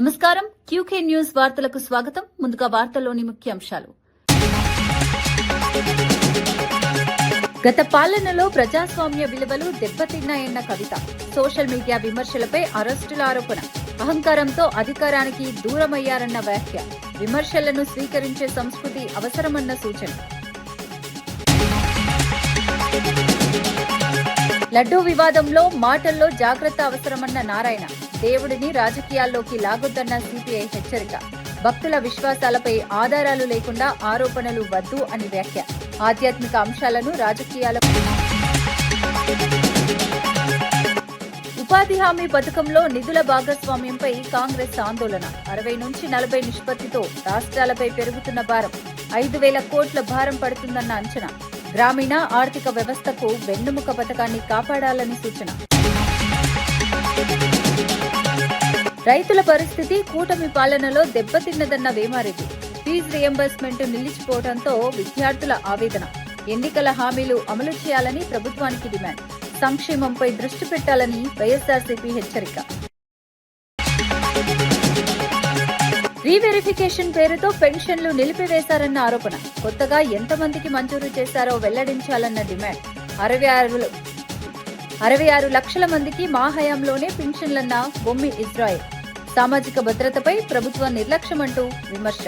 నమస్కారం. QK news వార్తలకు స్వాగతం. ముందుగా వార్తల్లోని ముఖ్యాంశాలు. గత పాలనలో ప్రజాస్వామ్య విలువలు దెబ్బతిన్నాయన్న కవిత. సోషల్ మీడియా విమర్శలపై అరెస్టుల ఆరోపణ. అహంకారంతో అధికారానికి దూరమయ్యారన్న వ్యాఖ్య. విమర్శలను స్వీకరించే సంస్కృతి అవసరమన్న సూచన. లడ్డూ వివాదంలో మాటల్లో జాగ్రత్త అవసరమన్న నారాయణ. దేవుడిని రాజకీయాల్లోకి లాగొద్దన్న సిపిఐ హెచ్చరిక. భక్తుల విశ్వాసాలపై ఆధారాలు లేకుండా ఆరోపణలు వద్దు అని వ్యాఖ్య. ఆధ్యాత్మిక అంశాలను రాజకీయాల. ఉపాధి హామీ పథకంలో నిధుల భాగస్వామ్యంపై కాంగ్రెస్ ఆందోళన. 60 నుంచి 40 నిష్పత్తితో రాష్ట్రాలపై పెరుగుతున్న భారం. 5,000 కోట్ల భారం పడుతుందన్న అంచనా. గ్రామీణ ఆర్థిక వ్యవస్థకు వెన్నెముక పథకాన్ని కాపాడాలని సూచన. రైతుల పరిస్థితి కూటమి పాలనలో దెబ్బతిన్నదన్న వేమారెడ్డి. ఫీజు రియంబర్స్మెంట్ నిలిచిపోవడంతో విద్యార్థుల ఆవేదన. ఎన్నికల హామీలు అమలు చేయాలని ప్రభుత్వానికి డిమాండ్. సంక్షేమంపై దృష్టి పెట్టాలని వైఎస్ఆర్సీపీ హెచ్చరిక. రీవెరిఫికేషన్ పేరుతో పెన్షన్లు నిలిపివేశారన్న ఆరోపణ. కొత్తగా ఎంతమందికి మంజూరు చేశారో వెల్లడించాలన్న డిమాండ్. 66 లక్షల మందికి మా హయాంలోనే పెన్షన్లన్న బొమ్మి ఇజ్రాయెల్. సామాజిక భద్రతపై ప్రభుత్వ నిర్లక్ష్యమంటూ విమర్శ.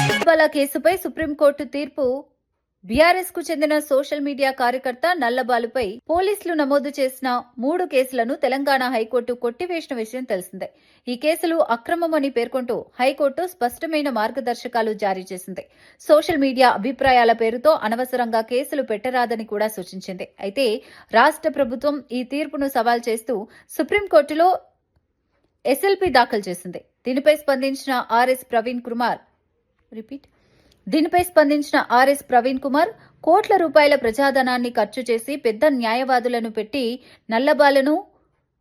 నల్లబాల కేసుపై సుప్రీంకోర్టు తీర్పు. బీఆర్ఎస్ కు చెందిన సోషల్ మీడియా కార్యకర్త నల్లబాలుపై పోలీసులు నమోదు చేసిన 3 కేసులను తెలంగాణ హైకోర్టు కొట్టివేసిన విషయం తెలిసిందే. ఈ కేసులు అక్రమమని పేర్కొంటూ హైకోర్టు స్పష్టమైన మార్గదర్శకాలు జారీ చేసింది. సోషల్ మీడియా అభిప్రాయాల పేరుతో అనవసరంగా కేసులు పెట్టరాదని కూడా సూచించింది. అయితే రాష్ట్ర ప్రభుత్వం ఈ తీర్పును సవాల్ చేస్తూ సుప్రీంకోర్టులో ఎస్ఎల్పీ దాఖలు చేసింది. దీనిపై స్పందించిన ఆర్ఎస్ ప్రవీణ్ కుమార్ కోట్ల రూపాయల ప్రజాధనాన్ని ఖర్చు చేసి పెద్ద న్యాయవాదులను పెట్టి నల్లబాలను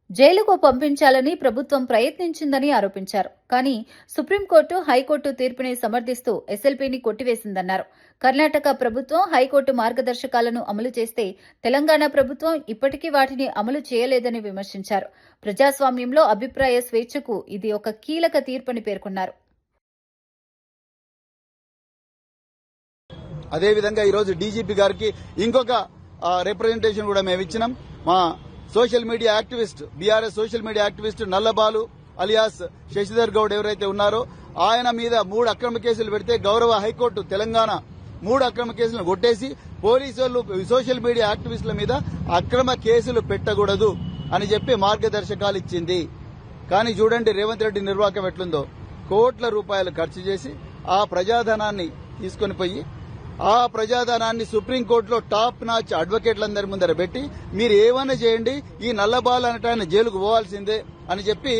జైలుకు పంపించాలని ప్రభుత్వం ప్రయత్నించిందని ఆరోపించారు. కానీ సుప్రీంకోర్టు హైకోర్టు తీర్పుని సమర్థిస్తూ ఎస్ఎల్పీని కొట్టివేసిందన్నారు. కర్ణాటక ప్రభుత్వం హైకోర్టు మార్గదర్శకాలను అమలు చేస్తే తెలంగాణ ప్రభుత్వం ఇప్పటికీ వాటిని అమలు చేయలేదని విమర్శించారు. ప్రజాస్వామ్యంలో అభిప్రాయ స్వేచ్ఛకు ఇది ఒక కీలక తీర్పని పేర్కొన్నారు. అదేవిధంగా ఈరోజు డీజీపీ గారికి ఇంకొక రిప్రజెంటేషన్ కూడా మేము ఇచ్చినాం. మా social media activist, BRS social media activist Nallabalu alias Sashidhar Goud ఎవరైతే ఉన్నారో ఆయన మీద 3 అక్రమ కేసులు పెడితే గౌరవ హైకోర్టు తెలంగాణ 3 అక్రమ కేసులను కొట్టేసి పోలీసులు సోషల్ మీడియా యాక్టివిస్టుల మీద అక్రమ కేసులు పెట్టకూడదు అని చెప్పి మార్గదర్శకాలు ఇచ్చింది. కానీ చూడండి రేవంత్ రెడ్డి నిర్వాహకం ఎట్లుందో. కోట్ల రూపాయలు ఖర్చు చేసి ఆ ప్రజాధనాన్ని తీసుకుని పోయి ఆ ప్రజాధనాన్ని సుప్రీంకోర్టులో టాప్ నాచ్ అడ్వకేట్లందరి ముందర పెట్టి మీరు ఏమైనా చేయండి ఈ నల్లబాల్ అనటాన్ని జైలుకు పోవాల్సిందే అని చెప్పి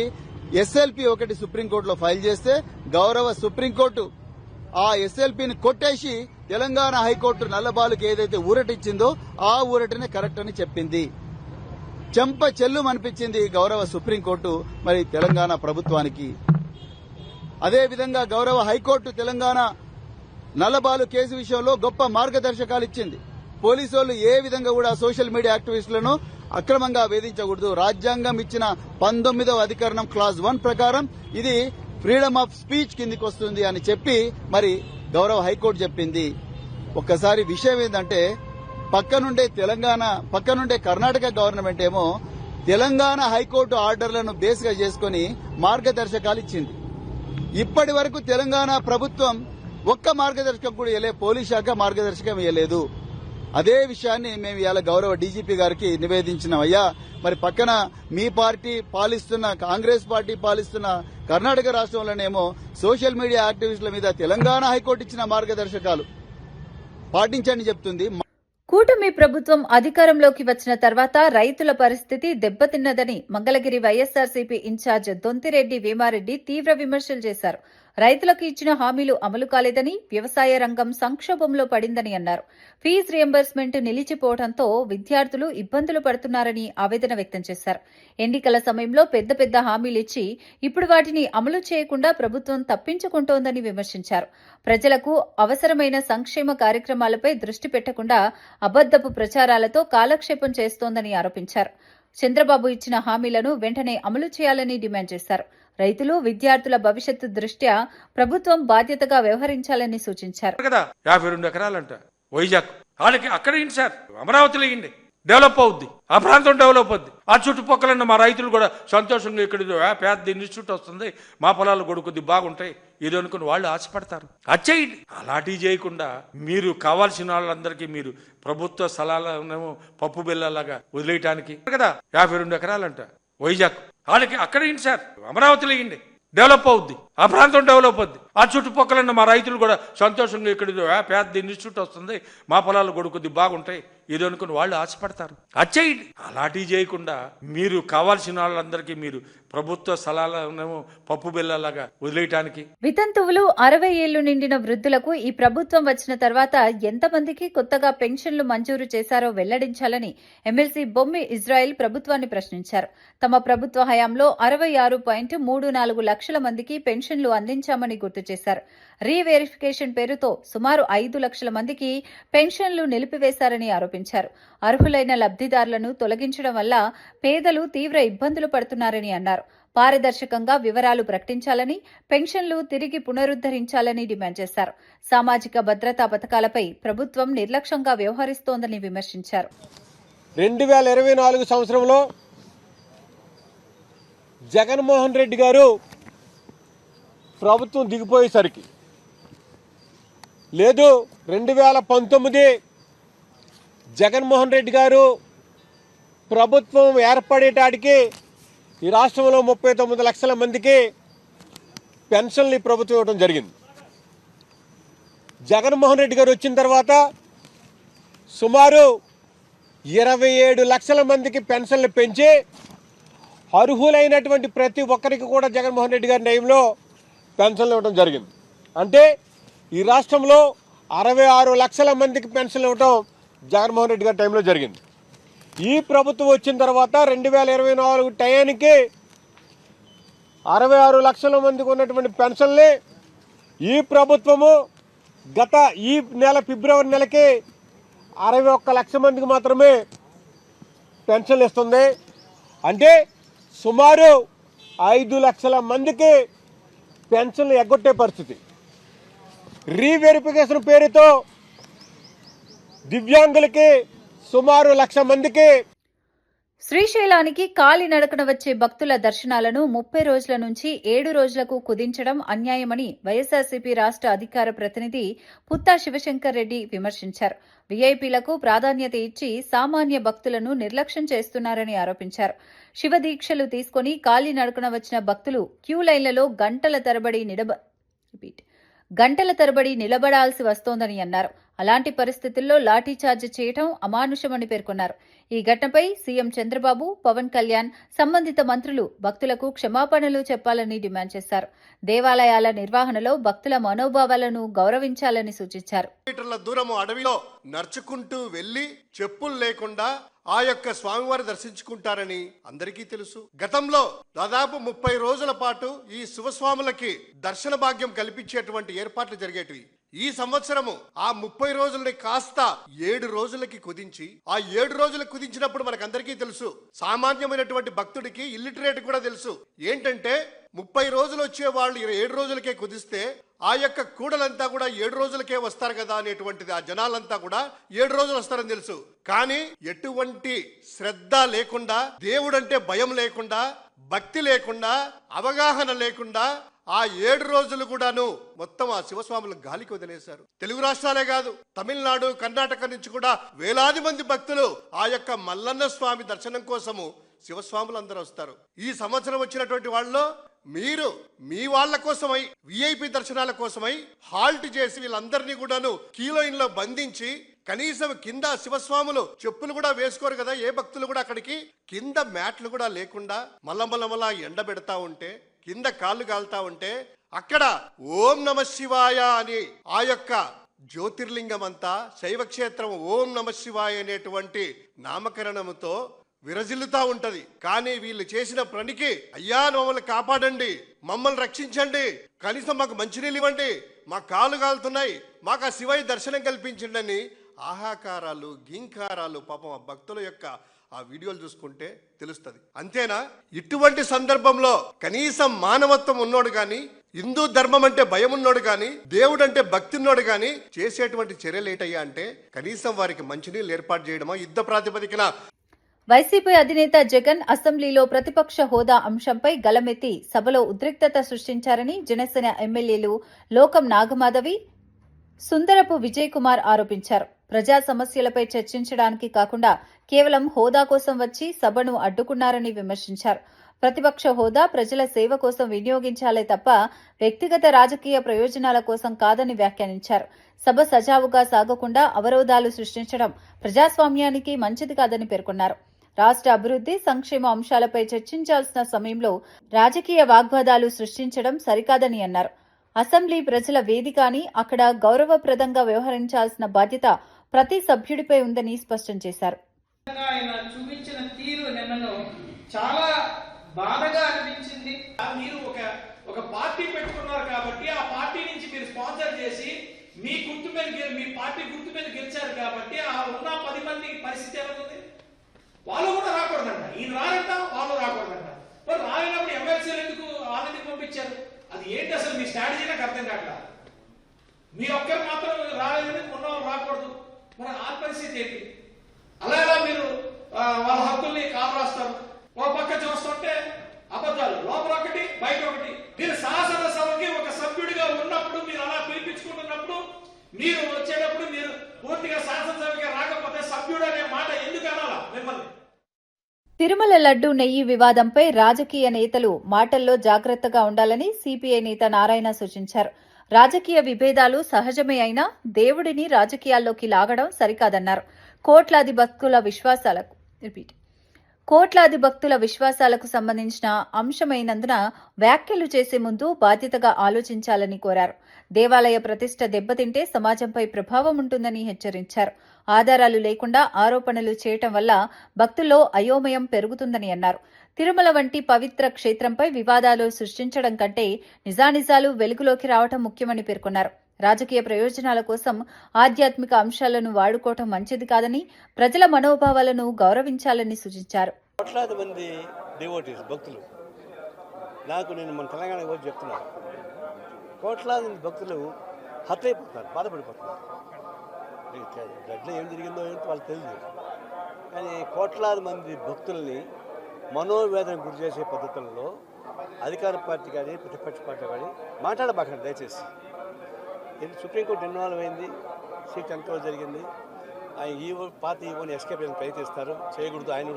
ఎస్ఎల్పీ ఒకటి సుప్రీంకోర్టులో ఫైల్ చేస్తే గౌరవ సుప్రీంకోర్టు ఆ ఎస్ఎల్పీని కొట్టేసి తెలంగాణ హైకోర్టు నల్లబాలుకి ఏదైతే ఊరటిచ్చిందో ఆ ఊరటినే కరెక్ట్ అని చెప్పింది. చెంప చెల్లు అనిపించింది గౌరవ సుప్రీంకోర్టు మరి తెలంగాణ ప్రభుత్వానికి. అదేవిధంగా గౌరవ హైకోర్టు తెలంగాణ నల్లబాలు కేసు విషయంలో గొప్ప మార్గదర్శకాలు ఇచ్చింది. పోలీసు వాళ్ళు ఏ విధంగా కూడా సోషల్ మీడియా యాక్టివిస్టులను అక్రమంగా వేధించకూడదు. రాజ్యాంగం ఇచ్చిన 19వ అధికరణం క్లాజ్ 1 ప్రకారం ఇది ఫ్రీడమ్ ఆఫ్ స్పీచ్ కిందికి వస్తుంది అని చెప్పి మరి గౌరవ హైకోర్టు చెప్పింది. ఒక్కసారి విషయం ఏంటంటే పక్కనుండే కర్ణాటక గవర్నమెంట్ ఏమో తెలంగాణ హైకోర్టు ఆర్డర్లను బేస్గా చేసుకుని మార్గదర్శకాలు ఇచ్చింది. ఇప్పటి వరకు తెలంగాణ ప్రభుత్వం ఒక్క మార్గదర్శకం కూడా ఇవ్వలేదు. పోలీస్ శాఖ మార్గదర్శకం ఇవ్వలేదు. అదే విషయాన్ని మేము ఇవాళ గౌరవ డీజీపీ గారికి నివేదించినాం. అయ్యా మరి పక్కన మీ పార్టీ పాలిస్తున్న కాంగ్రెస్ పార్టీ పాలిస్తున్న కర్ణాటక రాష్ట్రంలోనేమో సోషల్ మీడియా యాక్టివిస్టుల మీద తెలంగాణ హైకోర్టు ఇచ్చిన మార్గదర్శకాలు పాటించండి చెప్తుంది. కూటమి ప్రభుత్వం అధికారంలోకి వచ్చిన తర్వాత రైతుల పరిస్థితి దెబ్బతిన్నదని మంగళగిరి వైఎస్ఆర్సీపీ ఇన్ఛార్జ్ దొంతిరెడ్డి వేమారెడ్డి తీవ్ర విమర్శలు చేశారు. రైతులకు ఇచ్చిన హామీలు అమలు కాలేదని, వ్యవసాయ రంగం సంక్షోభంలో పడిందని అన్నారు. ఫీజు రియంబర్స్మెంట్ నిలిచిపోవడంతో విద్యార్థులు ఇబ్బందులు పడుతున్నారని ఆవేదన వ్యక్తం చేశారు. ఎన్నికల సమయంలో పెద్ద హామీలిచ్చి ఇప్పుడు వాటిని అమలు చేయకుండా ప్రభుత్వం తప్పించుకుంటోందని విమర్శించారు. ప్రజలకు అవసరమైన సంక్షేమ కార్యక్రమాలపై దృష్టి పెట్టకుండా అబద్దపు ప్రచారాలతో కాలక్షేపం చేస్తోందని ఆరోపించారు. చంద్రబాబు ఇచ్చిన హామీలను వెంటనే అమలు చేయాలని డిమాండ్ చేశారు. రైతులు, విద్యార్థుల భవిష్యత్తు దృష్ట్యా ప్రభుత్వం బాధ్యతగా వ్యవహరించాలని సూచించారు. 52 ఎకరాలంట వైజాగ్, వాళ్ళకి అక్కడ ఏంటి సార్, అమరావతిలో ఏంటి డెవలప్ అవుద్ది, ఆ ప్రాంతం డెవలప్ అవుద్ది, ఆ చుట్టుపక్కల మా రైతులు కూడా సంతోషంగా ఇక్కడ పెద్ద ఇన్స్టిట్యూట్ వస్తుంది, మా పొలాలు కూడా కొద్ది బాగుంటాయి, ఏదో అనుకుని వాళ్ళు ఆశపడతారు. అచ్చేయండి. అలాంటివి చేయకుండా మీరు కావాల్సిన వాళ్ళందరికీ మీరు ప్రభుత్వ స్థలాలను పప్పు బిల్లలాగా వదిలేయటానికి 52 ఎకరాలంట వైజాగ్, వాళ్ళకి అక్కడ ఏంటి సార్, అమరావతిలో ఏంటి డెవలప్ అవుద్ది, ఆ ప్రాంతం డెవలప్ అవుద్ది, ఆ చుట్టుపక్కల మా రైతులు కూడా సంతోషంగా ఇక్కడ పెద్ద ఇన్స్టిట్యూట్ వస్తుంది, మా పొలాలు కూడా కొద్ది బాగుంటాయి, ఏదో అనుకుని వాళ్ళు ఆశపడతారు. అచ్చేయండి. అలాంటివి చేయకుండా మీరు కావాల్సిన వాళ్ళందరికీ మీరు ప్రభుత్వ స్థలాలను పప్పు బిల్లలాగా వదిలేయటానికి. వితంతువులు, 60 ఏళ్లు నిండిన వృద్ధులకు ఈ ప్రభుత్వం వచ్చిన తర్వాత ఎంతమందికి కొత్తగా పెన్షన్లు మంజూరు చేశారో వెల్లడించాలని ఎమ్మెల్సీ బొమ్మి ఇజ్రాయెల్ ప్రభుత్వాన్ని ప్రశ్నించారు. తమ ప్రభుత్వ హయాంలో 66.34 లక్షల మందికి పెన్షన్లు అందించామని గుర్తు చేశారు. రీవెరిఫికేషన్ పేరుతో సుమారు 5 లక్షల మందికి పెన్షన్లు నిలిపివేశారని ఆరోపించారు. అర్హులైన లబ్ధిదారులను తొలగించడం వల్ల పేదలు తీవ్ర ఇబ్బందులు పడుతున్నారని అన్నారు. పారదర్శకంగా వివరాలు ప్రకటించాలని, పెన్షన్లు తిరిగి పునరుద్ధరించాలని డిమాండ్ చేశారు. సామాజిక భద్రతా పథకాలపై ప్రభుత్వం నిర్లక్ష్యంగా వ్యవహరిస్తోందని విమర్శించారు. 2024 సంవత్సరంలో జగన్మోహన్ రెడ్డి గారు ప్రభుత్వం దిగిపోయేసరికి, లేదు 2019 జగన్మోహన్ రెడ్డి గారు ప్రభుత్వం ఏర్పడేటానికి ఈ రాష్ట్రంలో 39 లక్షల మందికి పెన్షన్లు ఈ ప్రభుత్వం ఇవ్వడం జరిగింది. జగన్మోహన్ రెడ్డి గారు వచ్చిన తర్వాత సుమారు 27 లక్షల మందికి పెన్షన్లు పెంచి అర్హులైనటువంటి ప్రతి ఒక్కరికి కూడా జగన్మోహన్ రెడ్డి గారి టైంలో పెన్షన్లు ఇవ్వడం జరిగింది. అంటే ఈ రాష్ట్రంలో 66 లక్షల మందికి పెన్షన్లు ఇవ్వడం జగన్మోహన్ రెడ్డి గారి టైంలో జరిగింది. ఈ ప్రభుత్వం వచ్చిన తర్వాత 2024 టయానికి 66 లక్షల మందికి ఉన్నటువంటి పెన్షన్లే ఈ ప్రభుత్వము ఈ నెల ఫిబ్రవరి నెలకి 61 లక్షల మందికి మాత్రమే పెన్షన్లు ఇస్తుంది. అంటే సుమారు 5 లక్షల మందికి పెన్షన్లు ఎగ్గొట్టే పరిస్థితి. రీవెరిఫికేషన్ పేరుతో దివ్యాంగులకి సుమారు 1,00,000 మందికి. శ్రీశైలానికి కాలినడకన వచ్చే భక్తుల దర్శనాలను 30 రోజుల నుంచి 7 రోజులకు కుదించడం అన్యాయమని వైఎస్ఆర్సీపీ రాష్ట్ర అధికార ప్రతినిధి పుత్తా శివశంకర్ రెడ్డి విమర్శించారు. వీఐపీలకు ప్రాధాన్యత ఇచ్చి సామాన్య భక్తులను నిర్లక్ష్యం చేస్తున్నారని ఆరోపించారు. శివదీక్షలు తీసుకుని కాలినడకన వచ్చిన భక్తులు క్యూ లైన్లలో గంటల తరబడి నిలబడాల్సి వస్తోందని అన్నారు. అలాంటి పరిస్థితుల్లో లాఠీచార్జ్ చేయడం అమానుషమని పేర్కొన్నారు. ఈ ఘటనపై సీఎం చంద్రబాబు, పవన్ కళ్యాణ్, సంబంధిత మంత్రులు భక్తులకు క్షమాపణలు చెప్పాలని డిమాండ్ చేశారు. దేవాలయాల నిర్వహణలో భక్తుల మనోభావాలను గౌరవించాలని సూచించారు. మీటర్ల దూరము అడవిలో నడుచుకుంటూ వెళ్లి చెప్పులు లేకుండా ఆ యొక్క స్వామివారి దర్శించుకుంటారని అందరికీ తెలుసు. గతంలో దాదాపు 30 రోజుల పాటు ఈ శివస్వాములకి దర్శన భాగ్యం కల్పించేటువంటి ఏర్పాట్లు జరిగేటివి. ఈ సంవత్సరము ఆ 30 రోజులని కాస్త 7 రోజులకి కుదించి, ఆ 7 రోజులకు కుదించినప్పుడు మనకందరికీ తెలుసు, సామాన్యమైనటువంటి భక్తుడికి, ఇల్లిటరేట్ కూడా తెలుసు ఏంటంటే 30 రోజులు వచ్చే వాళ్ళు 7 రోజులకే కుదిస్తే ఆ యొక్క కూడలంతా కూడా 7 రోజులకే వస్తారు కదా అనేటువంటిది. ఆ జనాలంతా కూడా 7 రోజులు వస్తారని తెలుసు. కానీ ఎటువంటి శ్రద్ధ లేకుండా, దేవుడంటే భయం లేకుండా, భక్తి లేకుండా, అవగాహన లేకుండా ఆ 7 రోజులు కూడాను మొత్తం ఆ శివస్వాములు గాలికి వదిలేశారు. తెలుగు రాష్ట్రాలే కాదు, తమిళనాడు, కర్ణాటక నుంచి కూడా వేలాది మంది భక్తులు ఆ యొక్క మల్లన్న స్వామి దర్శనం కోసము శివస్వాములు అందరూ వస్తారు. ఈ సంవత్సరం వచ్చినటువంటి వాళ్ళలో మీరు మీ వాళ్ళ కోసమై, విఐపి దర్శనాల కోసమై హాల్ట్ చేసి వీళ్ళందరినీ కూడాను క్యూలైన్లో బంధించి, కనీసం కింద శివస్వాములు చెప్పులు కూడా వేసుకోరు కదా ఏ భక్తులు కూడా, అక్కడికి కింద మ్యాట్లు కూడా లేకుండా మల్ల ఎండబెడతా ఉంటే, కింద కాళ్ళు కాలుతా ఉంటే, అక్కడ ఓం నమ శివాయ అని ఆ యొక్క జ్యోతిర్లింగం అంతా శైవక్షేత్రం ఓం నమ శివాయ అనేటువంటి నామకరణంతో విరజిల్లుతా ఉంటది. కానీ వీళ్ళు చేసిన పనికి, అయ్యా మమ్మల్ని కాపాడండి, మమ్మల్ని రక్షించండి, కనీసం మాకు మంచినీళ్ళు ఇవ్వండి, మా కాళ్ళు కాలుతున్నాయి, మాకు ఆ శివయ్య దర్శనం కల్పించండి అని ఆహాకారాలు, గింకారాలు, పాపం ఆ భక్తుల యొక్క ఆ వీడియోలు చూసుకుంటే తెలుస్తుంది. అంతేనా? ఇటువంటి సందర్భంలో కనీసం మానవత్వం ఉన్నోడు గాని, హిందూ ధర్మం అంటే భయం ఉన్నోడు గాని, దేవుడు అంటే భక్తి ఉన్నోడు గాని చేసేటువంటి చర్యలు ఏంటయ్యా అంటే కనీసం వారికి మంచినీళ్ళు ఏర్పాటు చేయడమా యుద్ధ ప్రాతిపదికన? వైసీపీ అధినేత జగన్ అసెంబ్లీలో ప్రతిపక్ష హోదా అంశంపై గలమెత్తి సభలో ఉద్రిక్తత సృష్టించారని జనసేన ఎమ్మెల్యేలు లోకం నాగమాధవి, సుందరపు విజయ్ కుమార్ ఆరోపించారు. ప్రజా సమస్యలపై చర్చించడానికి కాకుండా కేవలం హోదా కోసం వచ్చి సభను అడ్డుకున్నారని విమర్శించారు. ప్రతిపక్ష హోదా ప్రజల సేవ కోసం వినియోగించాలే తప్ప వ్యక్తిగత రాజకీయ ప్రయోజనాల కోసం కాదని వ్యాఖ్యానించారు. సభ సజావుగా సాగకుండా అవరోధాలు సృష్టించడం ప్రజాస్వామ్యానికి మంచిది కాదని పేర్కొన్నారు. రాష్ట్ర అభివృద్ధి, సంక్షేమ అంశాలపై చర్చించాల్సిన సమయంలో రాజకీయ వాగ్వాదాలు సృష్టించడం సరికాదని అన్నారు. అసెంబ్లీ ప్రజల వేదిక అని, అక్కడ గౌరవప్రదంగా వ్యవహరించాల్సిన బాధ్యత ప్రతి సభ్యుడిపై ఉందని స్పష్టం చేశారు. ఆయన చూపించిన తీరు నిన్నను చాలా బాధగా అనిపించింది. మీరు ఒక పార్టీ పెట్టుకున్నారు కాబట్టి ఆ పార్టీ నుంచి మీరు స్పాన్సర్ చేసి మీ గుర్తు మీద మీ పార్టీ గుర్తు మీద గెలిచారు కాబట్టి ఆ ఉన్న 10 మంది పరిస్థితి ఏమవుతుంది? వాళ్ళు కూడా రాకూడదంట, ఈయన రారంట, వాళ్ళు రాకూడదంట. మరి రాయినప్పుడు ఎమ్మెల్సీలు ఎందుకు వాళ్ళకి పంపించారు? అది ఏంటి అసలు మీ స్ట్రాటజీ? నాకు అర్థం కావట్లా. మీ ఒక్కరు మాత్రం రాలేదని ఉన్నవాళ్ళు రాకూడదు, మరి ఆ పరిస్థితి ఏంటి? అలా ఎలా మీరు వాళ్ళ హక్కుల్ని కాపాస్తారు? ఓ పక్క చూస్తుంటే అబద్ధాలు, లోపల ఒకటి బయట ఒకటి. మీరు శాసనసభకి ఒక సభ్యుడిగా ఉన్నప్పుడు, మీరు అలా పిలిపించుకుంటున్నప్పుడు, మీరు వచ్చేటప్పుడు మీరు పూర్తిగా శాసనసభకి రాకపోతే సభ్యుడు అనే మాట ఎందుకు అనాలా మిమ్మల్ని? తిరుమల లడ్డూ నెయ్యి వివాదంపై రాజకీయ నేతలు మాటల్లో జాగ్రత్తగా ఉండాలని సిపిఐ నేత నారాయణ సూచించారు. రాజకీయ విభేదాలు సహజమే అయినా దేవుడిని రాజకీయాల్లోకి లాగడం సరికాదన్నారు. కోట్లాది భక్తుల విశ్వాసాలకు సంబంధించిన అంశమైనందున వ్యాఖ్యలు చేసే ముందు బాధ్యతగా ఆలోచించాలని కోరారు. దేవాలయ ప్రతిష్ట దెబ్బతింటే సమాజంపై ప్రభావం ఉంటుందని హెచ్చరించారు. ఆధారాలు లేకుండా ఆరోపణలు చేయటం వల్ల భక్తుల్లో అయోమయం పెరుగుతుందని అన్నారు. తిరుమల వంటి పవిత్ర క్షేత్రంపై వివాదాలు సృష్టించడం కంటే నిజానిజాలు వెలుగులోకి రావడం ముఖ్యమని పేర్కొన్నారు. రాజకీయ ప్రయోజనాల కోసం ఆధ్యాత్మిక అంశాలను వాడుకోవటం మంచిది కాదని, ప్రజల మనోభావాలను గౌరవించాలని సూచించారు. కోట్లాది మంది డివోటీస్ భక్తులు, నేను మన తెలంగాణకు వచ్చి చెప్తున్నాను, కోట్లాది మంది భక్తులు హత్య అయిపోతున్నారు, బాధపడిపోతున్నారు. గడ్డలో ఏం జరిగిందో ఏంటో వాళ్ళకి తెలియదు. కానీ కోట్లాది మంది భక్తుల్ని మనోవేదన గురి చేసే పద్ధతుల్లో అధికార పార్టీ కానీ ప్రతిపక్ష పార్టీ కానీ మాట్లాడబాకండి దయచేసి. సుప్రీంకోర్టు ఇన్వాల్వ్ అయింది, సీట్ ఎంతో జరిగింది. పాత ఈవోని ఎస్కేప్ చేయడానికి ప్రయత్నిస్తారు, చేయకూడదు, ఆయన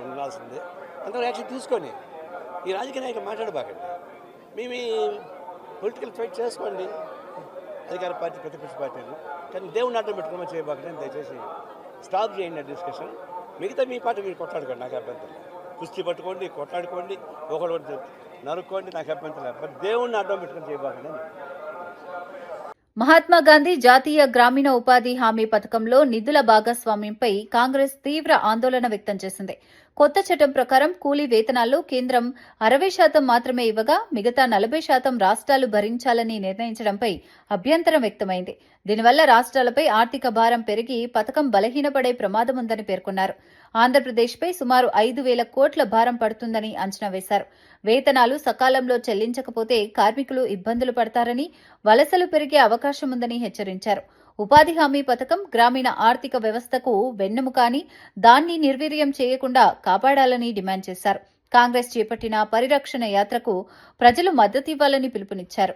ఉండాల్సిందే. అంతవరకు యాక్షన్ తీసుకొని ఈ రాజకీయ నాయకులు మాట్లాడబాకండి. మేము పొలిటికల్ ఫైట్ చేసుకోండి అధికార పార్టీ ప్రతిపక్ష పార్టీలు, కానీ దేవుడిని అడ్డం పెట్టుకోమని చేయబాకండి. దయచేసి స్టాప్ చేయండి ఆ డిస్కషన్. మిగతా మీ పార్టీ మీరు కొట్లాడుకోండి, నాకు అభ్యంతరం. కుస్తీ పట్టుకోండి, కొట్లాడుకోండి, ఒకటి నరుక్కోండి, నాకు అభ్యంతరం. బట్ దేవుడిని అడ్డం పెట్టుకొని చేయబాకండి. మహాత్మా గాంధీ జాతీయ గ్రామీణ ఉపాధి హామీ పథకంలో నిధుల భాగస్వామ్యంపై కాంగ్రెస్ తీవ్ర ఆందోళన వ్యక్తం చేసింది. కొత్త చట్టం ప్రకారం కూలీ వేతనాల్లో కేంద్రం 60% మాత్రమే ఇవ్వగా మిగతా 40% రాష్ట్రాలు భరించాలని నిర్ణయించడంపై అభ్యంతరం వ్యక్తమైంది. దీనివల్ల రాష్ట్రాలపై ఆర్థిక భారం పెరిగి పథకం బలహీనపడే ప్రమాదముందని పేర్కొన్నారు. ఆంధ్రప్రదేశ్పై సుమారు 5,000 కోట్ల భారం పడుతుందని అంచనా వేశారు. వేతనాలు సకాలంలో చెల్లించకపోతే కార్మికులు ఇబ్బందులు పడతారని, వలసలు పెరిగే అవకాశముందని హెచ్చరించారు. ఉపాధి హామీ పథకం గ్రామీణ ఆర్థిక వ్యవస్థకు వెన్నెముక అని, దాన్ని నిర్వీర్యం చేయకుండా కాపాడాలని డిమాండ్ చేశారు. కాంగ్రెస్ చేపట్టిన పరిరక్షణ యాత్రకు ప్రజలు మద్దతివ్వాలని పిలుపునిచ్చారు.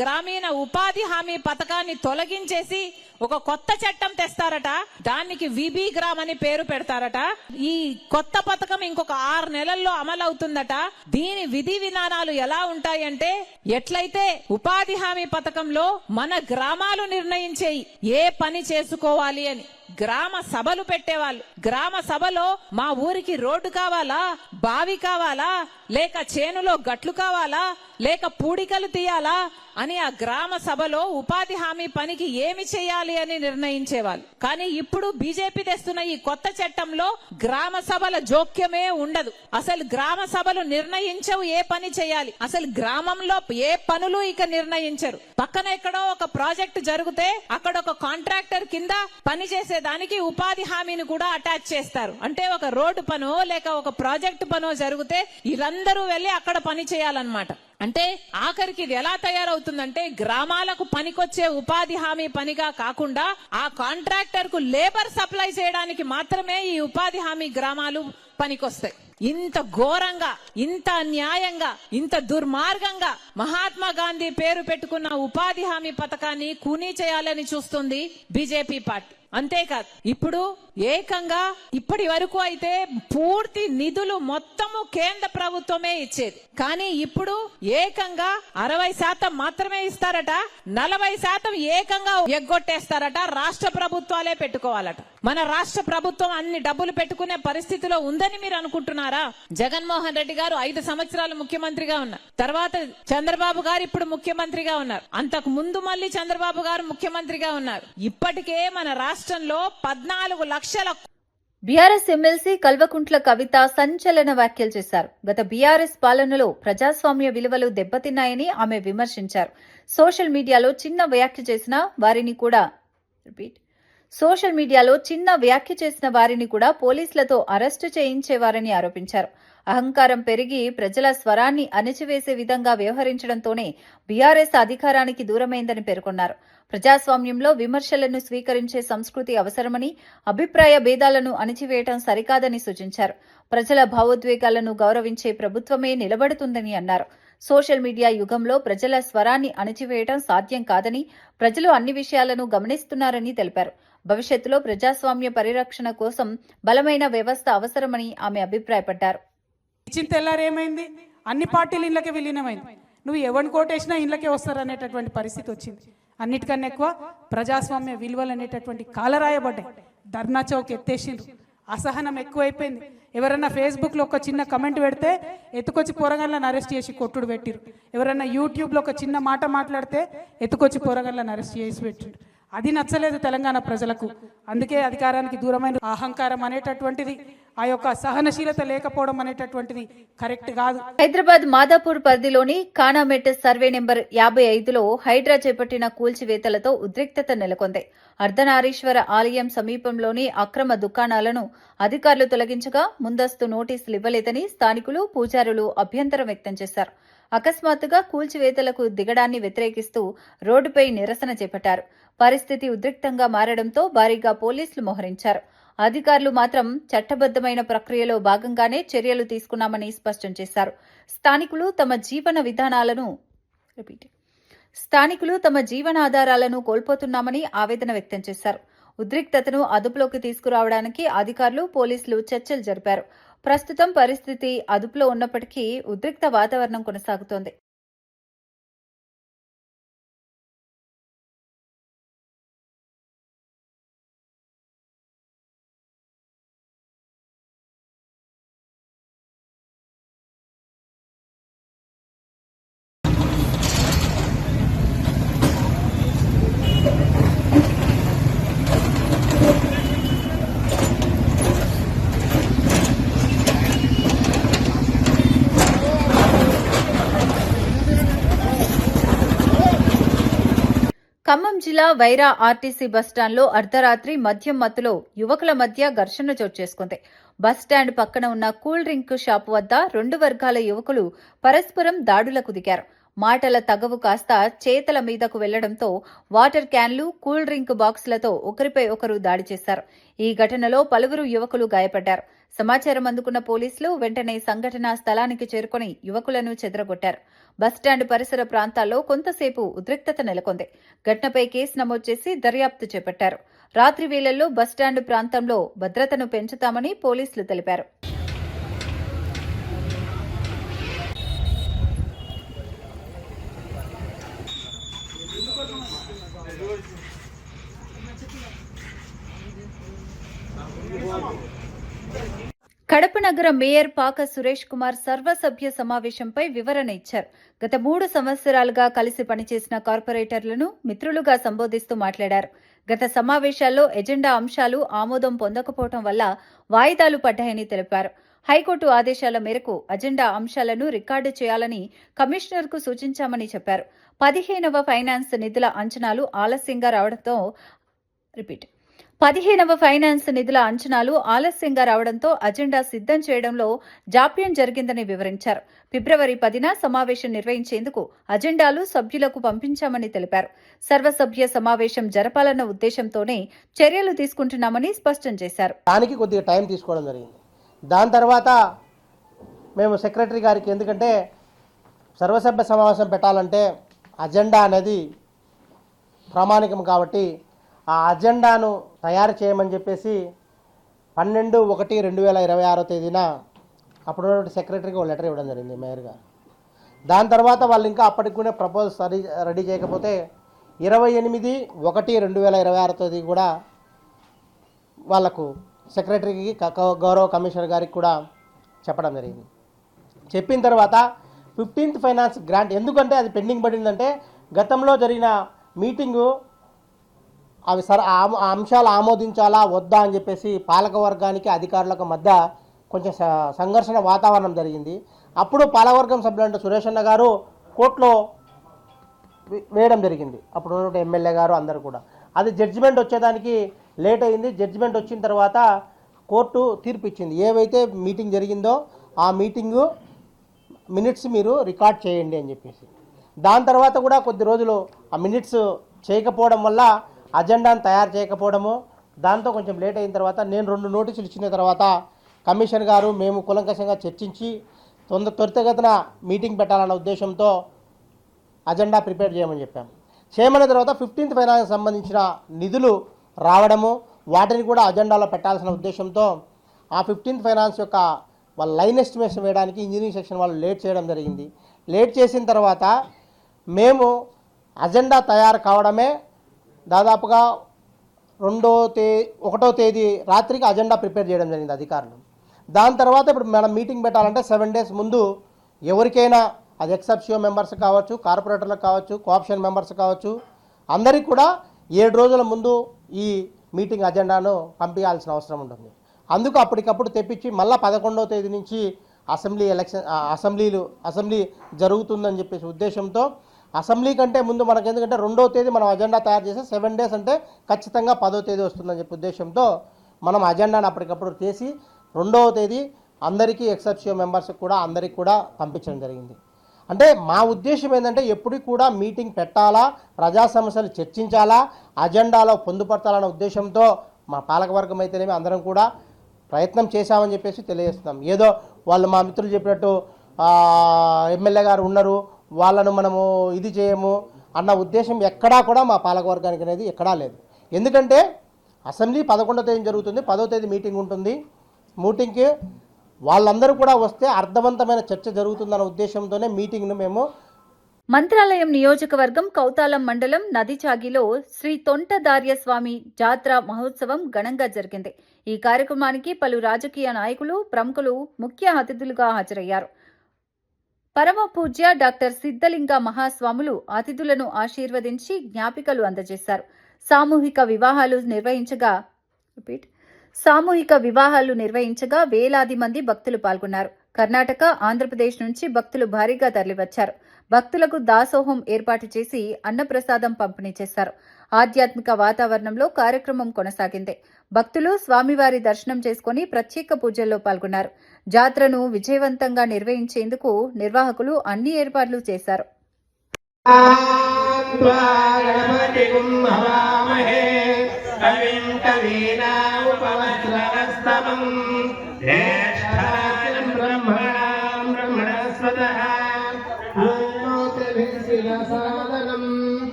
గ్రామీణ ఉపాధి హామీ పథకాన్ని తొలగించేసి ఒక కొత్త చట్టం తెస్తారట, దానికి విబి గ్రామ్ అని పేరు పెడతారట. ఈ కొత్త పథకం ఇంకొక 6 నెలల్లో అమలవుతుందట. దీని విధి విధానాలు ఎలా ఉంటాయంటే, ఎట్లయితే ఉపాధి హామీ పథకంలో మన గ్రామాలు నిర్ణయించే ఏ పని చేసుకోవాలి అని గ్రామ సభలు పెట్టేవాళ్ళు. గ్రామ సభలో మా ఊరికి రోడ్డు కావాలా, బావి కావాలా, లేక చేనులో గట్లు కావాలా, లేక పూడికలు తీయాలా, అని ఆ గ్రామ సభలో ఉపాధి హామీ పనికి ఏమి చేయాలి అని నిర్ణయించేవాళ్ళు. కానీ ఇప్పుడు బీజేపీ తెస్తున్న ఈ కొత్త చట్టంలో గ్రామ సభల జోక్యమే ఉండదు. అసలు గ్రామ సభలు నిర్ణయించవు ఏ పని చేయాలి. అసలు గ్రామంలో ఏ పనులు ఇక నిర్ణయించరు. పక్కన ఎక్కడో ఒక ప్రాజెక్ట్ జరిగితే అక్కడ ఒక కాంట్రాక్టర్ కింద పని చేసే దానికి ఉపాధి హామీని కూడా అటాచ్ చేస్తారు. అంటే ఒక రోడ్డు పనో లేక ఒక ప్రాజెక్ట్ పనో జరిగితే వీళ్ళందరూ వెళ్లి అక్కడ పని చేయాలన్నమాట. అంటే ఆఖరికి ఇది ఎలా తయారవుతుందంటే గ్రామాలకు పనికొచ్చే ఉపాధి హామీ పనిగా కాకుండా ఆ కాంట్రాక్టర్ కు లేబర్ సప్లై చేయడానికి మాత్రమే ఈ ఉపాధి హామీ గ్రామాలు పనికొస్తాయి. ఇంత ఘోరంగా, ఇంత అన్యాయంగా, ఇంత దుర్మార్గంగా మహాత్మా గాంధీ పేరు పెట్టుకున్న ఉపాధి హామీ పథకాన్ని కూనీ చేయాలని చూస్తుంది బీజేపీ పార్టీ. అంతేకాదు ఇప్పుడు ఏకంగా ఇప్పటి వరకు అయితే పూర్తి నిధులు మొత్తము కేంద్ర ప్రభుత్వమే ఇచ్చేది. కానీ ఇప్పుడు ఏకంగా 60% మాత్రమే ఇస్తారట, 40% ఏకంగా ఎగ్గొట్టేస్తారట. రాష్ట్ర ప్రభుత్వాలే పెట్టుకోవాలట. మన రాష్ట్ర ప్రభుత్వం అన్ని డబ్బులు పెట్టుకునే పరిస్థితిలో ఉందని మీరు అనుకుంటున్నారా? జగన్మోహన్ రెడ్డి గారు 5 సంవత్సరాలు ముఖ్యమంత్రిగా ఉన్నారు. తర్వాత చంద్రబాబు గారు ఇప్పుడు ముఖ్యమంత్రిగా ఉన్నారు. అంతకు ముందు మళ్ళీ చంద్రబాబు గారు ముఖ్యమంత్రిగా ఉన్నారు. ఇప్పటికే మన రాష్ట్రంలో 14 లక్షల బీఆర్ఎస్ ఎమ్మెల్సీ కల్వకుంట్ల కవిత సంచలన వ్యాఖ్యలు చేశారు. గత బీఆర్ఎస్ పాలనలో ప్రజాస్వామ్య విలువలు దెబ్బతిన్నాయని ఆమె విమర్శించారు. సోషల్ మీడియాలో చిన్న వ్యాఖ్య చేసిన వారిని కూడా పోలీసులతో అరెస్టు చేయించేవారని ఆరోపించారు. అహంకారం పెరిగి ప్రజల స్వరాన్ని అణిచివేసే విధంగా వ్యవహరించడంతోనే బీఆర్ఎస్ అధికారానికి దూరమైందని పేర్కొన్నారు. ప్రజాస్వామ్యంలో విమర్శలను స్వీకరించే సంస్కృతి అవసరమని, అభిప్రాయ భేదాలను అణిచివేయడం సరికాదని సూచించారు. ప్రజల భావోద్వేగాలను గౌరవించే ప్రభుత్వమే నిలబడుతుందని అన్నారు. సోషల్ మీడియా యుగంలో ప్రజల స్వరాన్ని అణిచివేయడం సాధ్యం కాదని, ప్రజలు అన్ని విషయాలను గమనిస్తున్నారని తెలిపారు. భవిష్యత్తులో ప్రజాస్వామ్య పరిరక్షణ కోసం బలమైన వ్యవస్థ అవసరమని ఆమె అభిప్రాయపడ్డారు. ఇచ్చిన తెల్లారేమైంది, అన్ని పార్టీలు ఇళ్ళకే విలీనమైంది. నువ్వు ఎవరిని కోటేసినా ఇళ్ళకే వస్తారనేటటువంటి పరిస్థితి వచ్చింది. అన్నిటికన్నా ఎక్కువ ప్రజాస్వామ్య విలువలు అనేటటువంటి కాలరాయబడ్డాయి. ధర్నా చౌక్ ఎత్తేసిండ్రు. అసహనం ఎక్కువైపోయింది. ఎవరన్నా ఫేస్బుక్లో ఒక చిన్న కమెంట్ పెడితే ఎత్తుకొచ్చి పోరగాళ్ళని అరెస్ట్ చేసి కొట్టుడు పెట్టిరు. ఎవరన్నా యూట్యూబ్లో ఒక చిన్న మాట మాట్లాడితే ఎత్తుకొచ్చి పోరగాళ్ళని అరెస్ట్ చేసి పెట్టిండు. అది నచ్చలేదు తెలంగాణ ప్రజలకు. అందుకే అధికారానికి దూరమైన అహంకారం అనేటటువంటిది, ఆ యొక్క సహనశీలత లేకపోవడం అనేటటువంటిది కరెక్ట్ కాదు. హైదరాబాద్ మాదాపూర్ పరిధిలోని కానామెట్ సర్వే నెంబర్ 55లో హైడ్రా చేపట్టిన కూల్చివేతలతో ఉద్రిక్తత నెలకొంది. అర్ధనారీశ్వర ఆలయం సమీపంలోని అక్రమ దుకాణాలను అధికారులు తొలగించగా ముందస్తు నోటీసులు ఇవ్వలేదని స్థానికులు, పూజారులు అభ్యంతరం వ్యక్తం చేశారు. అకస్మాత్తుగా కూల్చివేతలకు దిగడాన్ని వ్యతిరేకిస్తూ రోడ్డుపై నిరసన చేపట్టారు. పరిస్థితి ఉద్రిక్తంగా మారడంతో భారీగా పోలీసులు మోహరించారు. అధికారులు మాత్రం చట్టబద్దమైన ప్రక్రియలో భాగంగానే చర్యలు తీసుకున్నామని స్పష్టం చేశారు. స్థానికులు తమ జీవనాధారాలను కోల్పోతున్నామని ఆవేదన వ్యక్తం చేశారు. ఉద్రిక్తతను అదుపులోకి తీసుకురావడానికి అధికారులు, పోలీసులు చర్చలు జరిపారు. ప్రస్తుతం పరిస్థితి అదుపులో ఉన్నప్పటికీ ఉద్రిక్త వాతావరణం కొనసాగుతోంది. ఖమ్మం జిల్లా వైరా ఆర్టీసీ బస్టాండ్లో అర్ధరాత్రి మద్యం మత్తులో యువకుల మధ్య ఘర్షణ చోటు చేసుకుంది. బస్టాండ్ పక్కన ఉన్న కూల్ డ్రింక్ షాపు వద్ద 2 వర్గాల యువకులు పరస్పరం దాడులకు దిగారు. మాటల తగవు కాస్త చేతల మీదకు వెళ్లడంతో వాటర్ క్యాన్లు, కూల్ డ్రింక్ బాక్సులతో ఒకరిపై ఒకరు దాడి చేశారు. ఈ ఘటనలో పలువురు యువకులు గాయపడ్డారు. సమాచారం అందుకున్న పోలీసులు వెంటనే సంఘటనా స్థలానికి చేరుకుని యువకులను చెదరగొట్టారు. బస్టాండ్ పరిసర ప్రాంతాల్లో కొంతసేపు ఉద్రిక్తత నెలకొంది. ఘటనపై కేసు నమోదు చేసి దర్యాప్తు చేపట్టారు. రాత్రి వేళల్లో బస్టాండ్ ప్రాంతంలో భద్రతను పెంచుతామని పోలీసులు తెలిపారు. కడప నగర మేయర్ పాక సురేష్ కుమార్ సర్వసభ్య సమావేశంపై వివరణ ఇచ్చారు. గత 3 సంవత్సరాలుగా కలిసి పనిచేసిన కార్పొరేటర్లను మిత్రులుగా సంబోధిస్తూ మాట్లాడారు. గత సమావేశాల్లో ఎజెండా అంశాలు ఆమోదం పొందకపోవడం వల్ల వాయిదాలు పడ్డాయని తెలిపారు. హైకోర్టు ఆదేశాల మేరకు అజెండా అంశాలను రికార్డు చేయాలని కమిషనర్కు సూచించామని చెప్పారు. 15వ ఫైనాన్స్ నిధుల అంచనాలు ఆలస్యంగా రావడంతో అజెండా సిద్ధం చేయడంలో జాప్యం జరిగిందని వివరించారు. ఫిబ్రవరి 10న సమావేశం నిర్వహించేందుకు అజెండాలు సభ్యులకు పంపించామని తెలిపారు. సర్వసభ్య సమావేశం జరపాలన్న ఉద్దేశంతోనే చర్యలు తీసుకుంటున్నామని స్పష్టం చేశారు. దానికి కొద్దిగా టైం తీసుకోవడం జరిగింది. దాని తర్వాత మేము సెక్రటరీ గారికి, ఎందుకంటే సర్వసభ్య సమావేశం పెట్టాలంటే అజెండా అనేది ప్రామాణికం కాబట్టి ఆ అజెండాను తయారు చేయమని చెప్పేసి 12/1/2026 తేదీన అప్పుడు సెక్రటరీకి ఒక లెటర్ ఇవ్వడం జరిగింది మేయర్ గారు. దాని తర్వాత వాళ్ళు ఇంకా అప్పటికి కూడా ప్రపోజల్ రెడీ చేయకపోతే 28/1/2026 తేదీ కూడా వాళ్ళకు సెక్రటరీకి గౌరవ కమిషనర్ గారికి కూడా చెప్పడం జరిగింది. చెప్పిన తర్వాత 15th ఫైనాన్స్ గ్రాంట్, ఎందుకంటే అది పెండింగ్ పడిందంటే గతంలో జరిగిన మీటింగు అవి ఆ అంశాలు ఆమోదించాలా వద్దా అని చెప్పేసి పాలకవర్గానికి అధికారులకు మధ్య కొంచెం సంఘర్షణ వాతావరణం జరిగింది. అప్పుడు పాలకవర్గం సభ్యులంటే సురేష్ అన్న గారు కోర్టులో వేయడం జరిగింది. అప్పుడు ఎమ్మెల్యే గారు అందరూ కూడా. అది జడ్జిమెంట్ వచ్చేదానికి లేట్ అయింది. జడ్జిమెంట్ వచ్చిన తర్వాత కోర్టు తీర్పు ఇచ్చింది. ఏవైతే మీటింగ్ జరిగిందో ఆ మీటింగు మినిట్స్ మీరు రికార్డ్ చేయండి అని చెప్పేసి. దాని తర్వాత కూడా కొద్ది రోజులు ఆ మినిట్స్ చేయకపోవడం వల్ల అజెండాను తయారు చేయకపోవడము, దాంతో కొంచెం లేట్ అయిన తర్వాత నేను 2 నోటీసులు ఇచ్చిన తర్వాత కమిషన్ గారు మేము కూలంకషంగా చర్చించి త్వరితగతిన మీటింగ్ పెట్టాలన్న ఉద్దేశంతో అజెండా ప్రిపేర్ చేయమని చెప్పాము. చేయమన్న తర్వాత 15th ఫైనాన్స్ సంబంధించిన నిధులు రావడము, వాటిని కూడా అజెండాలో పెట్టాల్సిన ఉద్దేశంతో ఆ 15th ఫైనాన్స్ యొక్క వాళ్ళ లైన్ ఎస్టిమేషన్ వేయడానికి ఇంజనీరింగ్ సెక్షన్ వాళ్ళు లేట్ చేయడం జరిగింది. లేట్ చేసిన తర్వాత మేము అజెండా తయారు కావడమే దాదాపుగా 1వ తేదీ రాత్రికి అజెండా ప్రిపేర్ చేయడం జరిగింది అధికారులు. దాని తర్వాత ఇప్పుడు మనం మీటింగ్ పెట్టాలంటే 7 days ముందు ఎవరికైనా, అది ఎక్సెప్షియో మెంబర్స్ కావచ్చు, కార్పొరేటర్లకు కావచ్చు, కోఆప్షన్ మెంబర్స్ కావచ్చు, అందరికీ కూడా 7 రోజుల ముందు ఈ మీటింగ్ అజెండాను పంపించాల్సిన అవసరం ఉంటుంది. అందుకు అప్పటికప్పుడు తెప్పించి మళ్ళీ 11వ తేదీ నుంచి అసెంబ్లీ జరుగుతుందని చెప్పేసి ఉద్దేశంతో అసెంబ్లీ కంటే ముందు మనకు, ఎందుకంటే 2వ తేదీ మనం అజెండా తయారు చేస్తే 7 days అంటే ఖచ్చితంగా 10వ తేదీ వస్తుందని చెప్పి ఉద్దేశంతో మనం అజెండాను అప్పటికప్పుడు చేసి 2వ తేదీ అందరికీ ఎక్సెప్షియో మెంబర్స్కి కూడా అందరికీ కూడా పంపించడం జరిగింది. అంటే మా ఉద్దేశం ఏంటంటే ఎప్పుడు కూడా మీటింగ్ పెట్టాలా, ప్రజా సమస్యలు చర్చించాలా, అజెండాలో పొందుపరచాలన్న ఉద్దేశంతో మా పాలకవర్గం అయితేనేమి అందరం కూడా ప్రయత్నం చేశామని చెప్పేసి తెలియజేస్తున్నాం. ఏదో వాళ్ళు మా మిత్రులు చెప్పినట్టు ఎమ్మెల్యే గారు ఉన్నారు, వాళ్ళను మనము ఇది చేయము అన్న ఉద్దేశం ఎక్కడా కూడా మా పాలకవర్గానికి అనేది ఎక్కడా లేదు. ఎందుకంటే అసెంబ్లీ 11వ తేదీ జరుగుతుంది, 10వ తేదీ మీటింగ్ ఉంటుంది. మీటింగ్కి వాళ్ళందరూ కూడా వస్తే అర్థవంతమైన చర్చ జరుగుతుందన్న ఉద్దేశంతోనే మీటింగ్ను మేము. మంత్రాలయం నియోజకవర్గం కౌతాలం మండలం నదిచాగిలో శ్రీ తొంటదార్యస్వామి జాత్ర మహోత్సవం ఘనంగా జరిగింది. ఈ కార్యక్రమానికి పలు రాజకీయ నాయకులు, ప్రముఖులు ముఖ్య అతిథులుగా హాజరయ్యారు. పరమ పూజ్య డాక్టర్ సిద్ధలింగ మహాస్వాములు అతిథులను ఆశీర్వదించి జ్ఞాపికలు అందజేశారు. సామూహిక వివాహాలు నిర్వహించగా వేలాది మంది భక్తులు పాల్గొన్నారు. కర్ణాటక, ఆంధ్రప్రదేశ్ నుంచి భక్తులు భారీగా తరలివచ్చారు. భక్తులకు దాసోహం ఏర్పాటు చేసి అన్నప్రసాదం పంపిణీ చేశారు. ఆధ్యాత్మిక వాతావరణంలో కార్యక్రమం కొనసాగింది. భక్తులు స్వామివారి దర్శనం చేసుకుని ప్రత్యేక పూజల్లో పాల్గొన్నారు. జాతరను విజయవంతంగా నిర్వహించేందుకు నిర్వాహకులు అన్ని ఏర్పాట్లు చేశారు.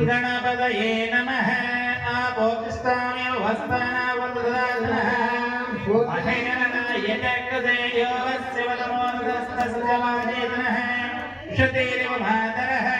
గణపతయే నమః. పోకిస్తానేవ వస్తానా వదదానః అహేన యతకదేయో శివతమోదస్తస్య వాజేతనః శతేరివ మాతరః